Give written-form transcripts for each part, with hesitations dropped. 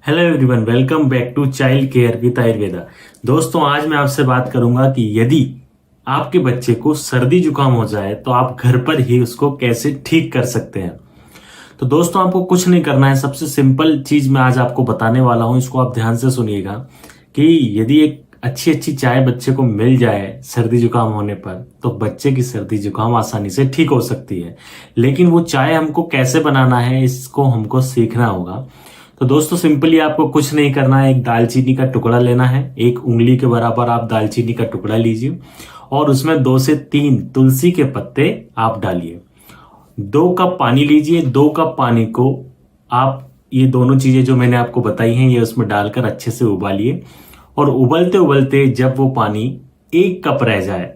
Hello everyone, welcome back to child care with Ayurveda. दोस्तों, आज मैं आपसे बात करूंगा कि यदि आपके बच्चे को सर्दी जुकाम हो जाए तो आप घर पर ही उसको कैसे ठीक कर सकते हैं। तो दोस्तों, आपको कुछ नहीं करना है। सबसे सिंपल चीज मैं आज आपको बताने वाला हूं, इसको आप ध्यान से सुनिएगा कि यदि एक अच्छी अच्छी चाय बच्चे को मिल जाए सर्दी जुकाम होने पर तो बच्चे की सर्दी जुकाम आसानी से ठीक हो सकती है। लेकिन वो चाय हमको कैसे बनाना है, इसको हमको सीखना होगा। तो दोस्तों, सिंपली आपको कुछ नहीं करना है। एक दालचीनी का टुकड़ा लेना है, एक उंगली के बराबर आप दालचीनी का टुकड़ा लीजिए और उसमें 2 से 3 तुलसी के पत्ते आप डालिए। 2 कप पानी लीजिए। 2 कप पानी को आप ये दोनों चीजें जो मैंने आपको बताई हैं ये उसमें डालकर अच्छे से उबालिए और उबलते उबलते जब वो पानी 1 कप रह जाए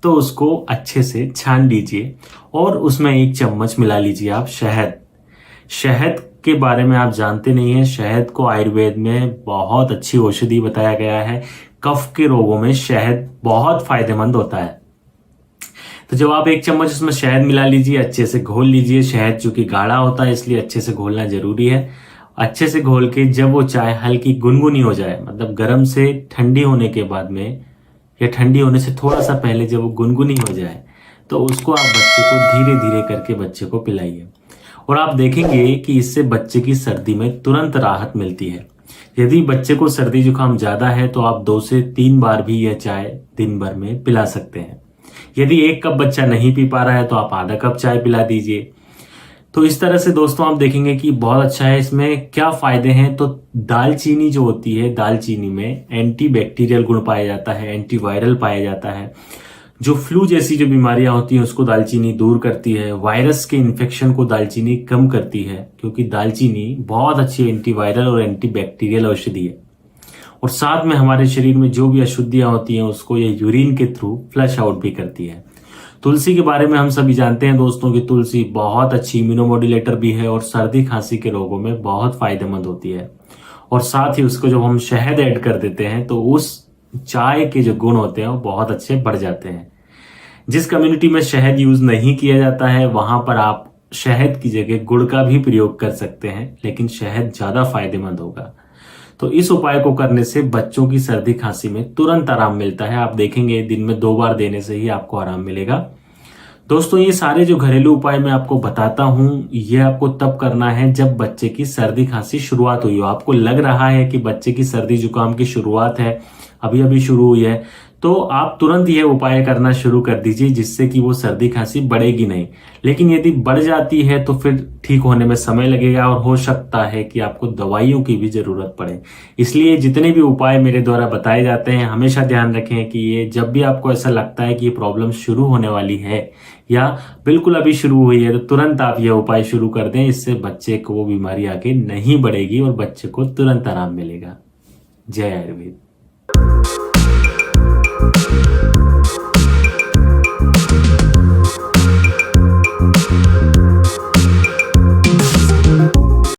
तो उसको अच्छे से छान लीजिए और उसमें 1 चम्मच मिला लीजिए आप शहद। शहद के बारे में आप जानते नहीं हैं, शहद को आयुर्वेद में बहुत अच्छी औषधि बताया गया है। कफ के रोगों में शहद बहुत फायदेमंद होता है। तो जब आप 1 चम्मच उसमें शहद मिला लीजिए, अच्छे से घोल लीजिए। शहद चूंकि गाढ़ा होता है इसलिए अच्छे से घोलना जरूरी है। अच्छे से घोल के जब वो चाय हल्की गुनगुनी हो जाए, मतलब गर्म से ठंडी होने के बाद में या ठंडी होने से थोड़ा सा पहले जब वो गुनगुनी हो जाए तो उसको आप बच्चे को धीरे धीरे करके बच्चे को पिलाइए और आप देखेंगे कि इससे बच्चे की सर्दी में तुरंत राहत मिलती है। यदि बच्चे को सर्दी जुकाम ज्यादा है तो आप 2 से 3 बार भी यह चाय दिन भर में पिला सकते हैं। यदि 1 कप बच्चा नहीं पी पा रहा है तो आप आधा कप चाय पिला दीजिए। तो इस तरह से दोस्तों आप देखेंगे कि बहुत अच्छा है। इसमें क्या फायदे हैं, तो दालचीनी जो होती है, दालचीनी में एंटी बैक्टीरियल गुण पाया जाता है, एंटीवायरल पाया जाता है। जो फ्लू जैसी जो बीमारियां होती हैं उसको दालचीनी दूर करती है। वायरस के इन्फेक्शन को दालचीनी कम करती है, क्योंकि दालचीनी बहुत अच्छी एंटीवायरल और एंटीबैक्टीरियल औषधि है। और साथ में हमारे शरीर में जो भी अशुद्धियां होती हैं उसको ये यूरिन के थ्रू फ्लश आउट भी करती है। तुलसी के बारे में हम सभी जानते हैं दोस्तों कि तुलसी बहुत अच्छी इम्यूनोमोड्यूलेटर भी है और सर्दी खांसी के रोगों में बहुत फायदेमंद होती है। और साथ ही उसको जब हम शहद ऐड कर देते हैं तो उस चाय के जो गुण होते हैं वो बहुत अच्छे बढ़ जाते हैं। जिस कम्युनिटी में शहद यूज नहीं किया जाता है वहां पर आप शहद की जगह गुड़ का भी प्रयोग कर सकते हैं, लेकिन शहद ज्यादा फायदेमंद होगा। तो इस उपाय को करने से बच्चों की सर्दी खांसी में तुरंत आराम मिलता है। आप देखेंगे दिन में 2 बार देने से ही आपको आराम मिलेगा। दोस्तों, ये सारे जो घरेलू उपाय मैं आपको बताता हूं ये आपको तब करना है जब बच्चे की सर्दी खांसी शुरुआत हुई हो। आपको लग रहा है कि बच्चे की सर्दी जुकाम की शुरुआत है, अभी अभी शुरू हुई है, तो आप तुरंत यह उपाय करना शुरू कर दीजिए जिससे कि वो सर्दी खांसी बढ़ेगी नहीं। लेकिन यदि बढ़ जाती है तो फिर ठीक होने में समय लगेगा और हो सकता है कि आपको दवाइयों की भी जरूरत पड़े। इसलिए जितने भी उपाय मेरे द्वारा बताए जाते हैं हमेशा ध्यान रखें कि ये जब भी आपको ऐसा लगता है कि ये प्रॉब्लम शुरू होने वाली है या बिल्कुल अभी शुरू हुई है तो तुरंत आप यह उपाय शुरू कर दें। इससे बच्चे को वो बीमारी आगे नहीं बढ़ेगी और बच्चे को तुरंत आराम मिलेगा। जय आयुर्वेद।